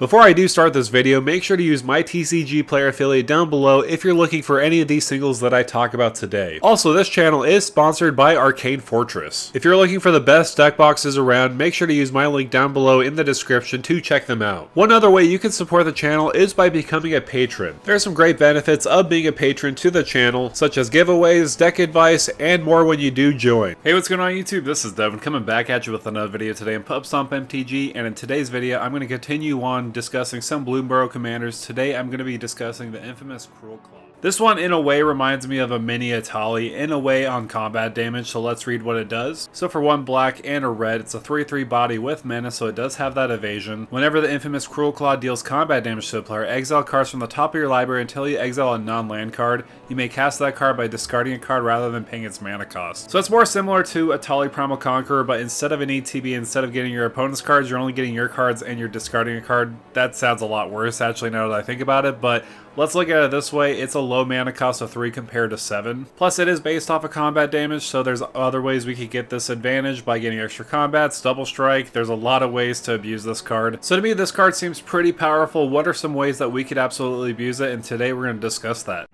Before I do start this video, make sure to use my TCG player affiliate down below if you're looking for any of these singles that I talk about today. Also, this channel is sponsored by Arcane Fortress. If you're looking for the best deck boxes around, make sure to use my link down below in the description to check them out. One other way you can support the channel is by becoming a patron. There are some great benefits of being a patron to the channel, such as giveaways, deck advice, and more when you do join. Hey, what's going on YouTube? This is Devin coming back at you with another video today in Pub Stomp MTG, and in today's video I'm going to continue on discussing some Bloomburrow commanders. Today I'm going to be discussing the infamous Cruelclaw. This one in a way reminds me of a mini Atali in a way on combat damage, so let's read what it does. So for 1 black and a red, it's a 3/3 body with mana, so it does have that evasion. Whenever the infamous Cruelclaw deals combat damage to a player, exile cards from the top of your library until you exile a non-land card. You may cast that card by discarding a card rather than paying its mana cost. So it's more similar to Atali Primal Conqueror, but instead of an ETB, instead of getting your opponent's cards, you're only getting your cards and you're discarding a card. That sounds a lot worse actually now that I think about it, but let's look at it this way. It's a low mana cost of 3 compared to 7. Plus it is based off of combat damage, so there's other ways we could get this advantage by getting extra combats, double strike. There's a lot of ways to abuse this card. So to me this card seems pretty powerful. What are some ways that we could absolutely abuse it? And today we're going to discuss that.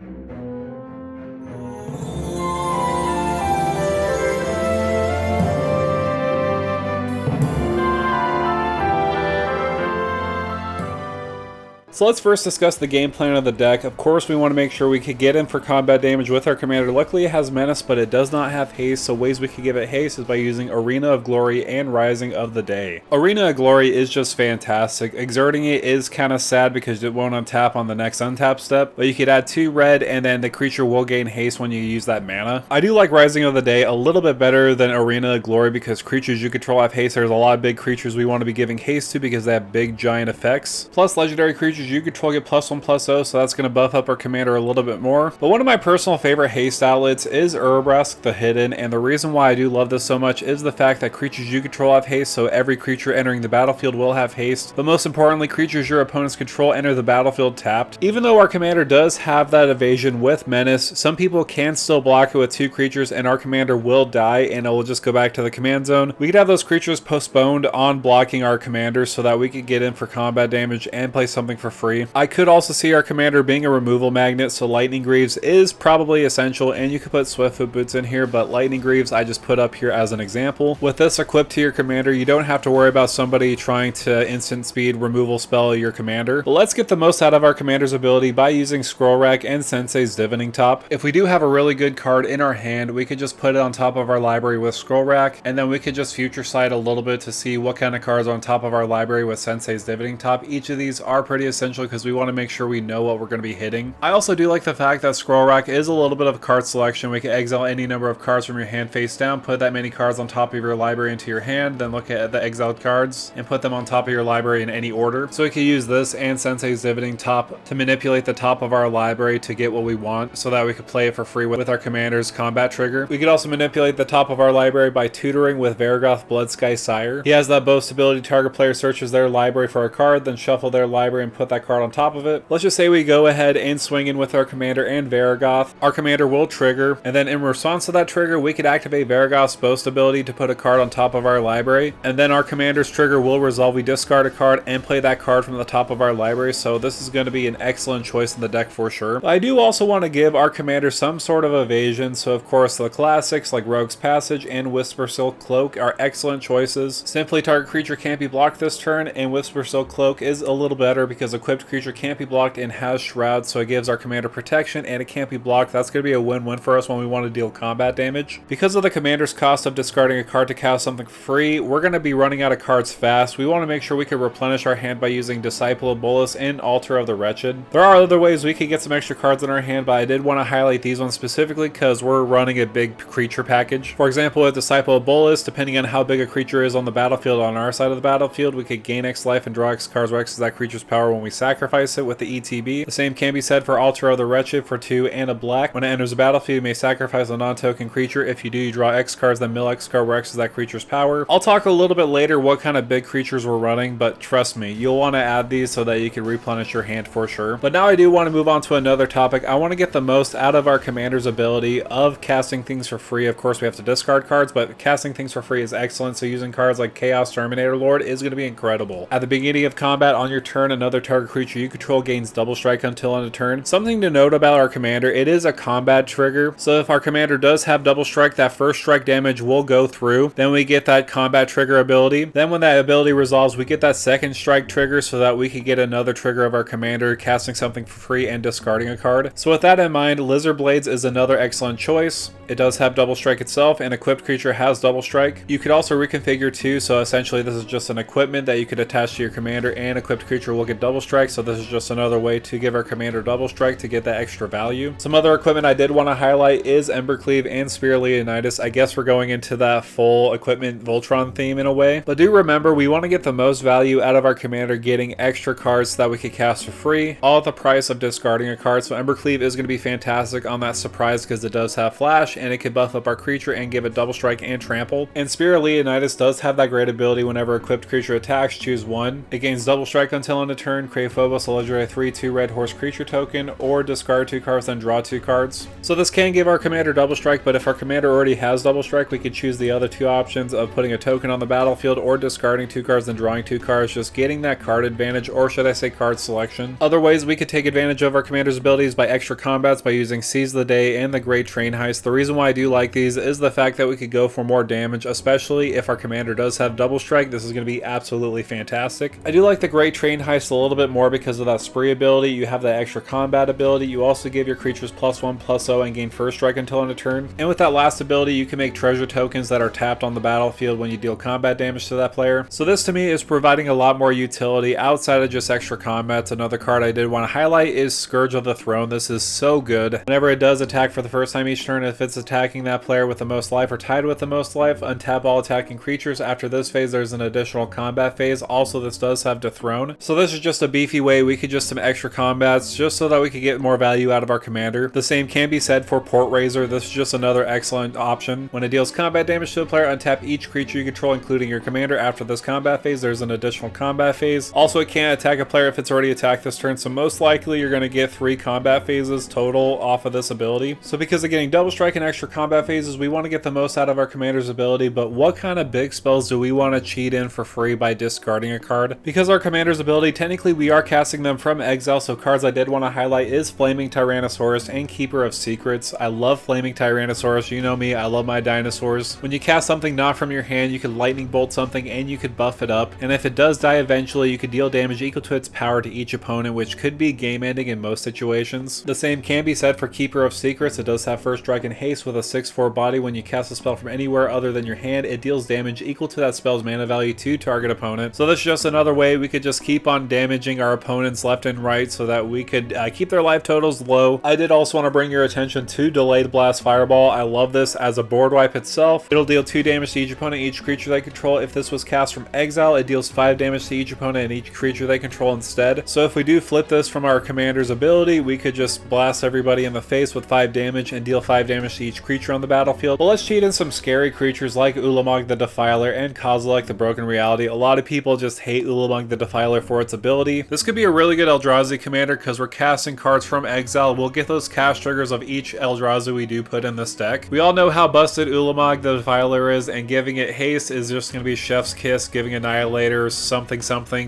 So let's first discuss the game plan of the deck. Of course, we want to make sure we could get in for combat damage with our commander. Luckily, it has Menace, but it does not have haste, so ways we could give it haste is by using Arena of Glory and Rising of the Day. Arena of Glory is just fantastic. Exerting it is kind of sad because it won't untap on the next untap step, but you could add 2 red and then the creature will gain haste when you use that mana. I do like Rising of the Day a little bit better than Arena of Glory because creatures you control have haste. There's a lot of big creatures we want to be giving haste to because they have big giant effects. Plus, legendary creatures you control get +1/+0, so that's going to buff up our commander a little bit more. But one of my personal favorite haste outlets is Urabrask the Hidden, and the reason why I do love this so much is the fact that creatures you control have haste, so every creature entering the battlefield will have haste. But most importantly, creatures your opponents control enter the battlefield tapped. Even though our commander does have that evasion with Menace, some people can still block it with 2 creatures and our commander will die and it will just go back to the command zone. We could have those creatures postponed on blocking our commander so that we could get in for combat damage and play something for free. I could also see our commander being a removal magnet, so Lightning Greaves is probably essential, and you could put Swiftfoot Boots in here, but Lightning Greaves I just put up here as an example. With this equipped to your commander, you don't have to worry about somebody trying to instant speed removal spell your commander. But let's get the most out of our commander's ability by using Scroll Rack and Sensei's Divining Top. If we do have a really good card in our hand, we could just put it on top of our library with Scroll Rack, and then we could just future sight a little bit to see what kind of cards are on top of our library with Sensei's Divining Top. Each of these are pretty essential because we want to make sure we know what we're going to be hitting. I also do like the fact that Scroll Rack is a little bit of a card selection. We can exile any number of cards from your hand face down, put that many cards on top of your library into your hand, then look at the exiled cards and put them on top of your library in any order. So we can use this and Sensei's Divining Top to manipulate the top of our library to get what we want so that we could play it for free with our commander's combat trigger. We could also manipulate the top of our library by tutoring with Vargoth Bloodsky Sire. He has that boast ability. Target player searches their library for a card, then shuffle their library and put that card on top of it. Let's just say we go ahead and swing in with our commander and Vargoth. Our commander will trigger, and then in response to that trigger, we could activate Vargoth's boast ability to put a card on top of our library, and then our commander's trigger will resolve. We discard a card and play that card from the top of our library, so this is going to be an excellent choice in the deck for sure. But I do also want to give our commander some sort of evasion, so of course the classics like Rogue's Passage and Whisper Silk Cloak are excellent choices. Simply target creature can't be blocked this turn, and Whisper Silk Cloak is a little better because equipped creature can't be blocked and has Shroud, so it gives our commander protection and it can't be blocked. That's going to be a win-win for us when we want to deal combat damage. Because of the commander's cost of discarding a card to cast something free, we're going to be running out of cards fast. We want to make sure we can replenish our hand by using Disciple of Bolas and Altar of the Wretched. There are other ways we could get some extra cards in our hand, but I did want to highlight these ones specifically because we're running a big creature package. For example, with Disciple of Bolas, depending on how big a creature is on the battlefield on our side of the battlefield, we could gain X life and draw X cards where X is that creature's power when we sacrifice it with the ETB. The same can be said for Altar of the Wretched for 2 and a black. When it enters the battlefield, you may sacrifice a non-token creature. If you do, you draw X cards, then mill X card where X is that creature's power. I'll talk a little bit later what kind of big creatures we're running, but trust me, you'll want to add these so that you can replenish your hand for sure. But now I do want to move on to another topic. I want to get the most out of our commander's ability of casting things for free. Of course, we have to discard cards, but casting things for free is excellent. So using cards like Chaos Terminator Lord is going to be incredible. At the beginning of combat on your turn, another target creature you control gains double strike until end of turn. Something to note about our commander, it is a combat trigger. So if our commander does have double strike, that first strike damage will go through. Then we get that combat trigger ability. Then when that ability resolves, we get that second strike trigger so that we can get another trigger of our commander casting something for free and discarding a card. So with that in mind, Lizard Blades is another excellent choice. It does have double strike itself, and equipped creature has double strike. You could also reconfigure too, so essentially this is just an equipment that you could attach to your commander, and equipped creature will get double strike, so this is just another way to give our commander double strike to get that extra value. Some other equipment I did want to highlight is Embercleave and Spear Leonidas. I guess we're going into that full equipment Voltron theme in a way, but do remember we want to get the most value out of our commander getting extra cards so that we could cast for free, all at the price of discarding a card. So Embercleave is going to be fantastic on that surprise because it does have flash and it can buff up our creature and give it double strike and trample. And Spear Leonidas does have that great ability whenever equipped creature attacks, choose one. It gains double strike until end of turn, create Phobos, a legendary 3/2 red horse creature token, or discard 2 cards then draw 2 cards. So this can give our commander double strike, but if our commander already has double strike, we could choose the other 2 options of putting a token on the battlefield or discarding 2 cards then drawing 2 cards, just getting that card advantage, or should I say card selection. Other ways we could take advantage of our commander's abilities by extra combats by using Seize the Day and the Great Train Heist. The reason why I do like these is the fact that we could go for more damage, especially if our commander does have double strike. This is going to be absolutely fantastic. I do like the Great Train Heist a little bit more because of that spree ability. You have that extra combat ability. You also give your creatures +1/+0 and gain first strike until end of turn. And with that last ability, you can make treasure tokens that are tapped on the battlefield when you deal combat damage to that player. So this to me is providing a lot more utility outside of just extra combats. Another card I did want to highlight is Scourge of the Throne. This is so good. Whenever it does attack for the first time each turn, if it's attacking that player with the most life or tied with the most life, untap all attacking creatures. After this phase, there's an additional combat phase. Also, this does have Dethrone. So this is just a beefy way we could just some extra combats just so that we could get more value out of our commander. The same can be said for Port Razor. This is just another excellent option. When it deals combat damage to a player, untap each creature you control, including your commander. After this combat phase, there's an additional combat phase. Also, it can't attack a player if it's already attacked this turn, so most likely you're going to get 3 combat phases total off of this ability. So because of getting double strike and extra combat phases, we want to get the most out of our commander's ability, but what kind of big spells do we want to cheat in for free by discarding a card? Because our commander's ability, technically we are casting them from exile, so cards I did want to highlight is Flaming Tyrannosaurus and Keeper of Secrets. I love Flaming Tyrannosaurus. You know me, I love my dinosaurs. When you cast something not from your hand, you could lightning bolt something and you could buff it up, and if it does die eventually, you could deal damage equal to its power to each opponent, which could be game ending in most situations. The same can be said for Keeper of Secrets. It does have first strike and haste with a 6/4 body. When you cast a spell from anywhere other than your hand, it deals damage equal to that spell's mana value to target opponent. So this is just another way we could just keep on damaging our opponents left and right so that we could keep their life totals low. I did also want to bring your attention to Delayed Blast Fireball. I love this as a board wipe itself. It'll deal 2 damage to each opponent, each creature they control. If this was cast from exile, it deals 5 damage to each opponent and each creature they control instead. So if we do flip this from our commander's ability, we could just blast everybody in the face with 5 damage and deal 5 damage to each creature on the battlefield. But let's cheat in some scary creatures like Ulamog the Defiler and Kozilek the Broken Reality. A lot of people just hate Ulamog the Defiler for its ability. This could be a really good Eldrazi commander because we're casting cards from exile. We'll get those cast triggers of each Eldrazi we do put in this deck. We all know how busted Ulamog the Defiler is, and giving it haste is just going to be chef's kiss, giving Annihilator something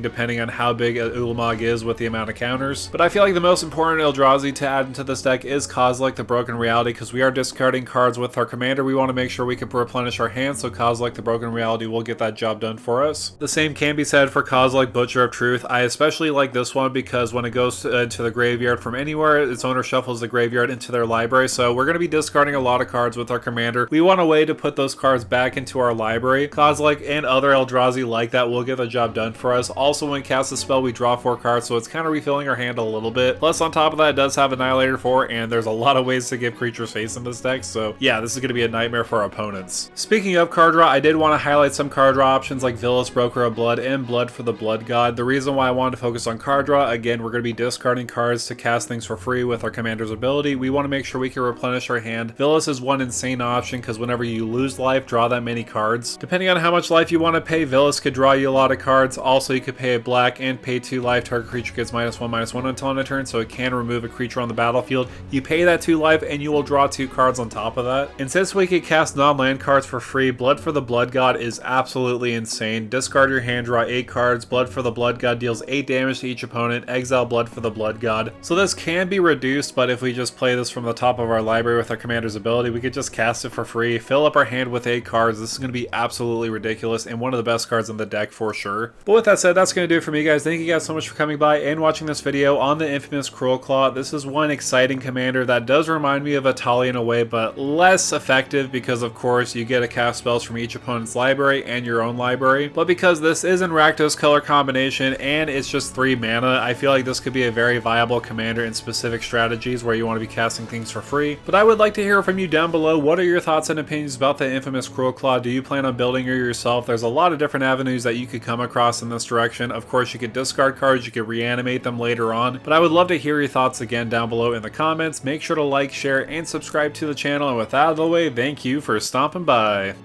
depending on how big Ulamog is with the amount of counters. But I feel like the most important Eldrazi to add into this deck is Kozilek the Broken Reality because we are discarding cards with our commander. We want to make sure we can replenish our hand, so Kozilek the Broken Reality will get that job done for us. The same can be said for Kozilek Butcher of Truth. I especially like this one because when it goes to the graveyard from anywhere, its owner shuffles the graveyard into their library, so we're going to be discarding a lot of cards with our commander. We want a way to put those cards back into our library. Kozilek and other Eldrazi like that will get the job done for us. Also, when we cast a spell, we draw 4 cards, so it's kind of refilling our hand a little bit. Plus, on top of that, it does have Annihilator 4, and there's a lot of ways to give creatures face in this deck, so yeah, this is going to be a nightmare for our opponents. Speaking of card draw, I did want to highlight some card draw options like Villas, Broker of Blood, and Blood for the Blood God. The reason why I wanted to focus on card draw. Again, we're going to be discarding cards to cast things for free with our commander's ability. We want to make sure we can replenish our hand. Villas is one insane option because whenever you lose life, draw that many cards. Depending on how much life you want to pay, Villas could draw you a lot of cards. Also, you could pay a black and pay 2 life. Target creature gets -1/-1 until end of turn, so it can remove a creature on the battlefield. You pay that 2 life and you will draw 2 cards on top of that. And since we can cast non-land cards for free, Blood for the Blood God is absolutely insane. Discard your hand, draw 8 cards. Blood for the Blood God deals 8 damage to each opponent. Exile Blood for the Blood God. So this can be reduced, but if we just play this from the top of our library with our commander's ability, we could just cast it for free, fill up our hand with 8 cards. This is going to be absolutely ridiculous and one of the best cards in the deck for sure. But with that said, that's going to do it for me, guys. Thank you guys so much for coming by and watching this video on the infamous Cruelclaw. This is one exciting commander that does remind me of Atali in a way, but less effective because, of course, you get to cast spells from each opponent's library and your own library. But because this is in Rakdos color combination and it's just 3 mana, I feel like this could be a very viable commander in specific strategies where you want to be casting things for free. But I would like to hear from you down below. What are your thoughts and opinions about the infamous Cruelclaw? Do you plan on building her yourself? There's a lot of different avenues that you could come across in this direction. Of course, you could discard cards, you could reanimate them later on, but I would love to hear your thoughts again down below in the comments. Make sure to like, share, and subscribe to the channel, and with that out of the way, thank you for stopping by.